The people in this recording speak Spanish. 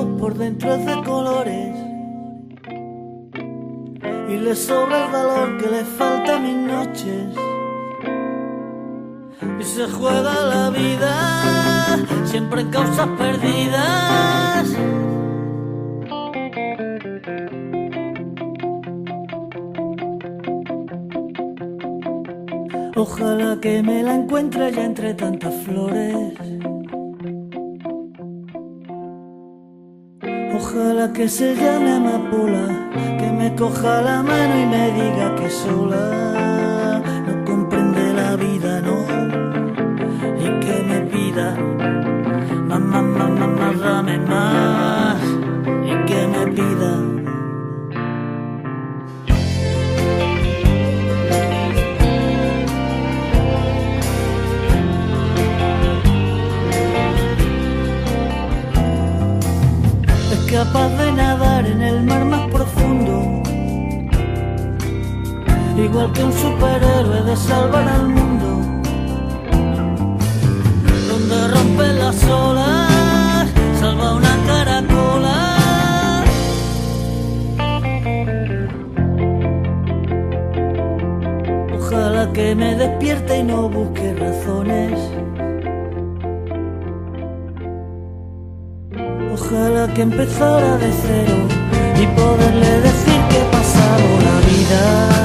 pero por dentro es de colores y le sobra el valor que le falta a mis noches. Y se juega la vida siempre en causas perdidas. Ojalá que me la encuentre ya entre tantas flores. Ojalá que se llame amapola, que me coja la mano y me diga que sola no comprende la vida, no, y que me pida más, más, más, más, más, dame más, y que me pida. Capaz de nadar en el mar más profundo, igual que un superhéroe de salvar al mundo, donde rompe las olas, salva una caracola. Ojalá que me despierte y no busque razones. Ojalá que empezara de cero y poderle decir que he pasado la vida